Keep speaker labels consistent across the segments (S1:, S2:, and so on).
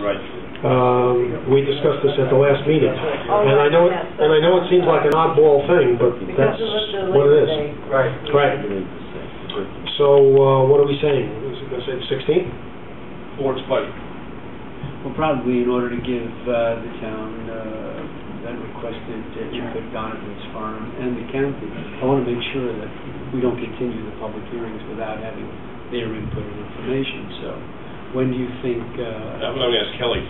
S1: We discussed this at the last meeting, and I know it seems like an oddball thing, but that's what it is.
S2: Right.
S1: Right. So what are we saying? Is it going to say the 16th?
S2: Board's pleasure.
S3: Well, probably in order to give the town that requested input Donovan's farm and the county, I want to make sure that we don't continue the public hearings without having their input and information. So, when do you think?
S2: I'm going to ask Kelly.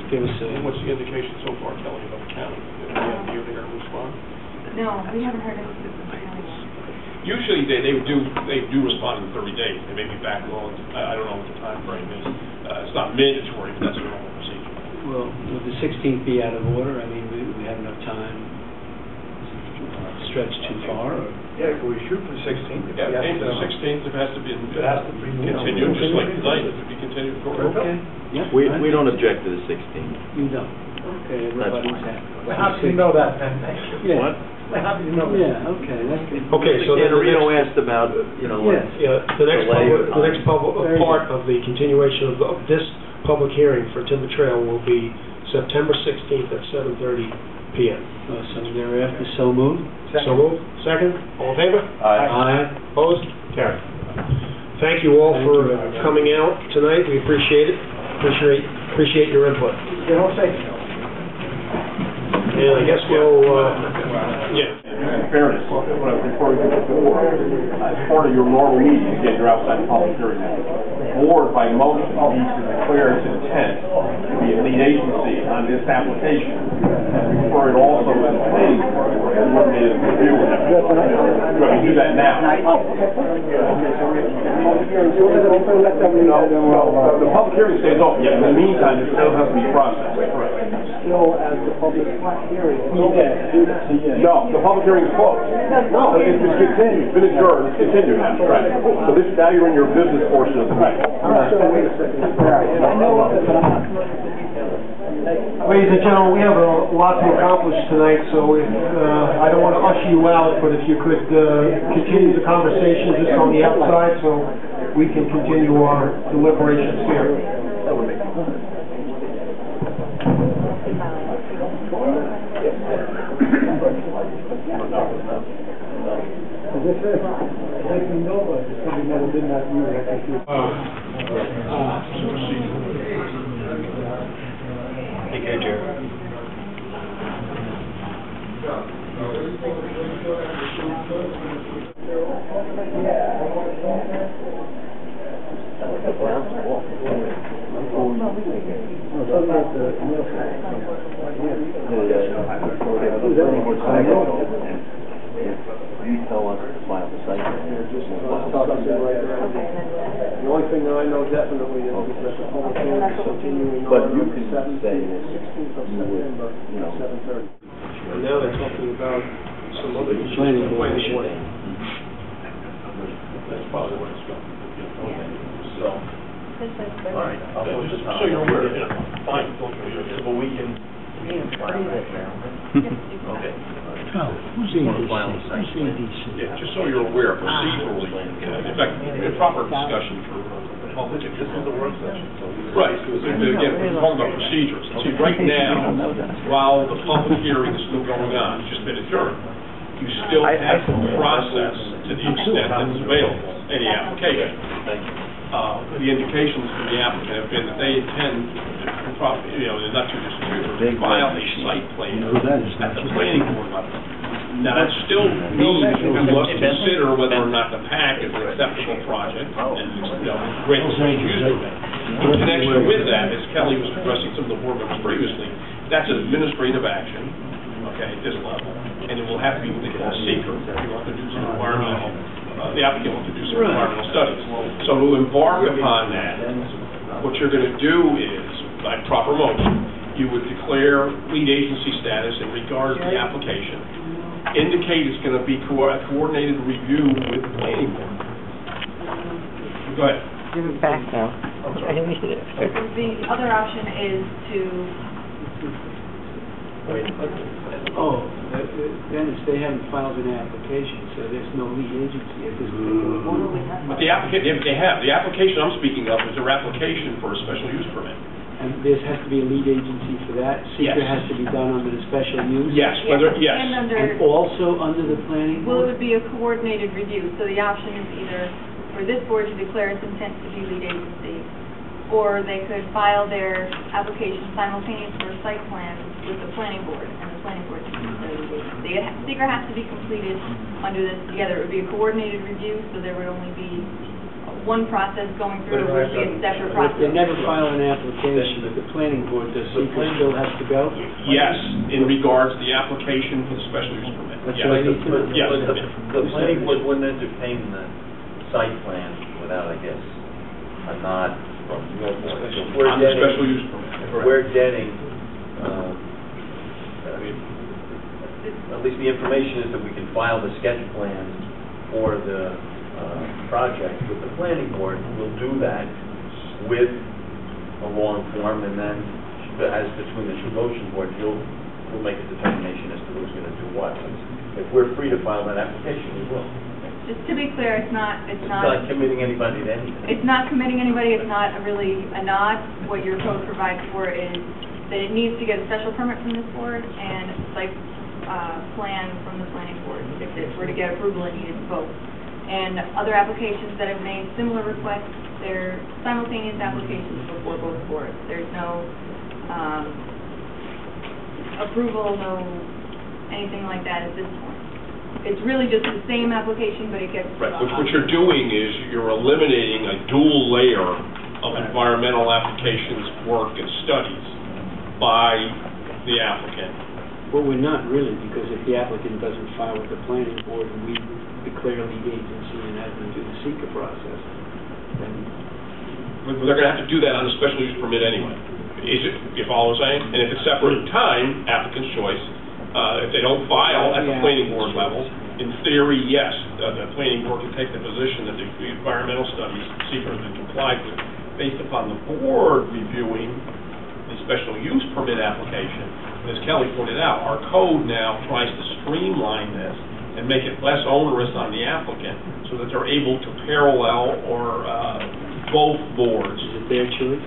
S3: Give us
S2: what's the indication so far, Kelly, about the county? Do you hear a response?
S4: No, we haven't heard anything from the county.
S2: Usually they do respond in 30 days. They may be back long. I don't know what the time frame is. It's not mandatory, but that's a normal procedure.
S3: Well, would the 16th be out of order? I mean, we have enough time. Stretch too far? Or?
S5: Yeah, can we shoot for the 16th?
S2: Yeah, aim for the 16th. It has to be continued, just like tonight. It could be continued forward.
S3: Okay. Yeah.
S6: We don't object to the 16th.
S3: You don't. Okay, everybody's happy.
S5: Well, how do you know that, then?
S3: Yeah.
S6: What?
S5: Well, how do you know that?
S3: Yeah, okay, that's good.
S1: Okay, so then
S6: Reno asked about,
S3: Yes.
S1: The next public part of the continuation of this public hearing for Timber Trail will be September 16th at 7:30 p.m.
S3: So thereafter, so moved.
S1: So moved. Second. All in favor?
S3: Aye.
S1: Opposed? Carried. Thank you all for coming out tonight. We appreciate it. Appreciate your input.
S5: You don't say.
S1: And I guess we'll,
S2: In fairness, before we get to the board, as part of your normal meeting, again, you're outside the public hearing now. The board, by motion, needs to declare its intent to be a lead agency on this application and refer it also to the planning board for coordinated review. We're going to do that now. The public hearing stays open. In the meantime, it still has to be processed.
S5: Still as the public hearing.
S2: No, the public hearing is closed. No, it's continued. It's been adjourned. It's continued now. Right. So now you're in your business portion of the meeting.
S5: Wait a second. I know of it, but I'm not.
S1: ladies and gentlemen, we have a lot to accomplish tonight, so if, I don't want to usher you out, but if you could continue the conversation just on the outside so we can continue our deliberations here.
S5: That would make sense. This is, like we know, but it's something that did not use.
S6: Take care, Jerry. You tell us to file the site.
S5: The only thing that I know definitely is that the public hearing is continuing on.
S6: But you can say that
S5: 16th of September, 7:30.
S1: And now they're talking about some other
S3: Planning board.
S2: That's probably what it's going to be. So,
S6: All right.
S2: so you're aware, fine, but we can.
S6: Okay.
S2: Yeah, just so you're aware, procedurally, in fact, a proper discussion for the public. This is the work session. Right, again, we're talking about procedures. See, right now, while the public hearing is still going on, it's just been adjourned, you still have to process to the extent that it's available, any application. The indications from the applicant have been that they intend, in the not too distant future, to file a site plan at the planning board level. Now, that still means we must consider whether or not the PAC is an acceptable project and, grant the special use permit. In connection with that, as Kelly was addressing some of the board members previously, that's an administrative action, okay, at this level, and it will have to be what they call secret. You want to do some environmental, the applicant wants to do some environmental studies. So to embark upon that, what you're going to do is, by proper motion, you would declare lead agency status in regards to the application, indicate it's going to be a coordinated review with the planning board. Go ahead.
S7: Give it back now. I need it.
S4: The other option is to...
S3: Dennis, they haven't filed an application, so there's no lead agency at this point.
S2: But the applicant, they have. The application I'm speaking of is their application for a special use permit.
S3: And this has to be a lead agency for that?
S2: Yes.
S3: Secret has to be done under the special use?
S2: Yes,
S4: Yeah,
S2: yes.
S4: And under,
S3: And also under the planning
S4: well, it
S3: board?
S4: would be a coordinated review, so the option is either for this board to declare its intent to be lead agency, or they could file their application simultaneous for a site plan with the planning board, and the planning board can declare lead agency. Secret has to be completed under this together. It would be a coordinated review, so there would only be one process going through, it would be a separate
S3: But if they
S4: process.
S3: never file an application, the planning board, does secret still has to go?
S2: Yes, in regards to the application for the special use permit.
S3: That's
S2: Yes.
S3: what I need to know.
S2: Yes.
S6: The planning board wouldn't entertain the site plan without, I guess, a nod from your board. So if we're
S2: On the special
S6: getting,
S2: use permit.
S6: if we're getting, at least the information is that we can file the sketch plan for the project with the planning board. We'll do that with a long form, and then as between the two motion boards, we'll make a determination as to who's going to do what. If we're free to file that application, we will.
S4: Just to be clear, it's not
S6: Committing anybody to anything.
S4: It's not committing anybody, it's not really a nod. What your code provides for is that it needs to get a special permit from this board and a site plan from the planning board. If it were to get approval, it needed both. And other applications that have made similar requests, they're simultaneous applications before both boards. There's no approval, no anything like that at this point. It's really just the same application, but it gets...
S2: Right, what you're doing is you're eliminating a dual layer of environmental applications, work, and studies by the applicant.
S3: Well, we're not really, because if the applicant doesn't file with the planning board and we declare lead agency and have them do the seeker process, then...
S2: But they're going to have to do that on a special use permit anyway. You follow what I'm saying? And if it's separate in time, applicant's choice. If they don't file at the planning board level, in theory, yes, the planning board can take the position that the environmental studies seeker has been complied with. Based upon the board reviewing the special use permit application, as Kelly pointed out, our code now tries to streamline this and make it less onerous on the applicant so that they're able to parallel or both boards.
S3: Is it their choice?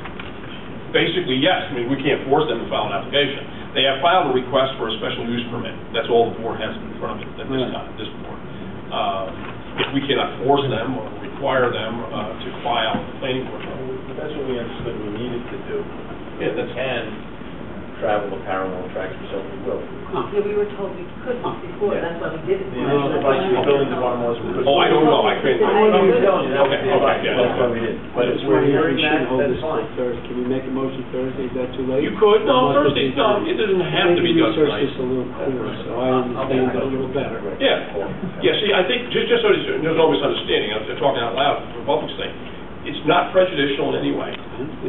S2: Basically, yes. I mean, we can't force them to file an application. They have filed a request for a special use permit. That's all the board has in front of it at this time, this board. If we cannot force them or require them to file the planning board level.
S6: That's what we understood we needed to do.
S2: Yeah, that's...
S6: And travel the parallel tracks, so we will.
S8: Yeah, we were told we couldn't before, that's why we did it.
S6: The initial advice from the building department was we couldn't.
S2: Oh, I don't know. I couldn't...
S6: No, we're telling you, that was the advice.
S2: Okay,
S6: That's why we did. But if we're hearing that, that's fine.
S3: Can we make a motion Thursday? Is that too late?
S2: You could. No, Thursday's not. It doesn't have to be done
S3: Maybe research
S2: tonight.
S3: this a little clearer, so I understand it a little better.
S2: Yeah. Yeah, see, I think, just so there's no misunderstanding, I'm talking out loud for public's sake, it's not prejudicial in any way.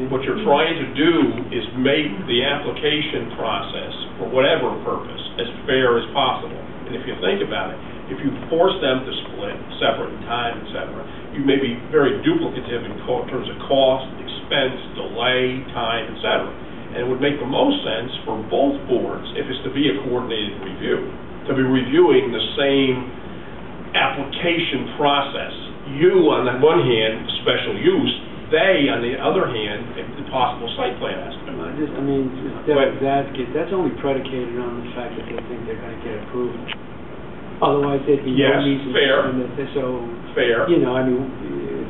S2: What you're trying to do is make the application process, for whatever purpose, as fair as possible. And if you think about it, if you force them to split, separate in time, etc., you may be very duplicative in terms of cost, expense, delay, time, etc. And it would make the most sense for both boards, if it's to be a coordinated review, to be reviewing the same application process. You, on the one hand, special use, they, on the other hand, the possible site plan aspect.
S3: That's only predicated on the fact that they think they're going to get approved. Otherwise, they'd be
S2: Yes,
S3: no reason
S2: fair.
S3: So,
S2: Fair.
S3: you know, I mean,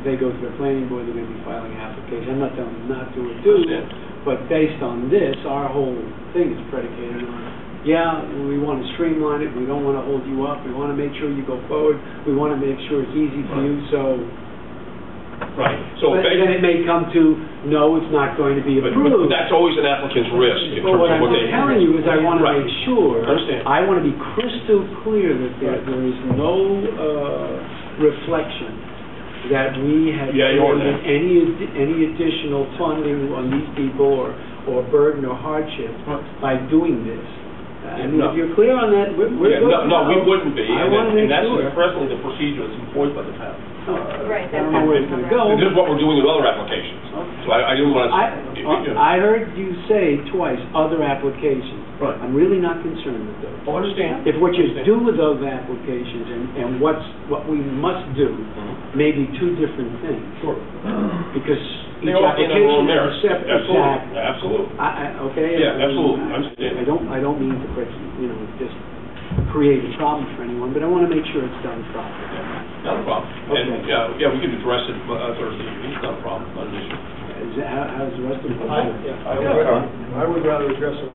S3: if they go to the planning board, they're going to be filing an application. I'm not telling them not to do it, but based on this, our whole thing is predicated on, yeah, we want to streamline it, we don't want to hold you up, we want to make sure you go forward, we want to make sure it's easy for you, so...
S2: Right. So
S3: But then it may come to, no, it's not going to be
S2: But
S3: approved.
S2: that's always an applicant's risk in
S3: But
S2: terms
S3: what
S2: of
S3: I'm
S2: what they...
S3: telling you is I want to
S2: Right.
S3: make sure,
S2: Understand.
S3: I want to be crystal clear that there is no reflection that we have
S2: Yeah, you are
S3: created
S2: there.
S3: any additional funding on these people or burden or hardship by doing this. I mean,
S2: No.
S3: if you're clear on that, we're
S2: Yeah,
S3: good.
S2: no, we wouldn't be.
S3: I want to make
S2: And that's
S3: sure.
S2: presently the procedure that's employed by the town.
S4: Right,
S3: I don't know where it's going to go.
S2: This is what we're doing with other applications. So I didn't want to...
S3: I heard you say twice, other applications.
S2: Right.
S3: I'm really not concerned with those.
S2: Oh, I understand.
S3: If what you do with those applications and what we must do may be two different things.
S2: Sure.
S3: Because
S2: They all stand on their own
S3: application
S2: merits.
S3: is separate.
S2: Absolutely,
S3: Exactly.
S2: absolutely.
S3: Okay?
S2: Yeah, absolutely. I understand.
S3: I don't mean to put, just create a problem for anyone, but I want to make sure it's done properly.
S2: Not a problem. And,
S3: Okay.
S2: yeah, we can address it Thursday evening, it's not a problem, not an issue.
S3: How's the rest of the...
S5: I would rather address it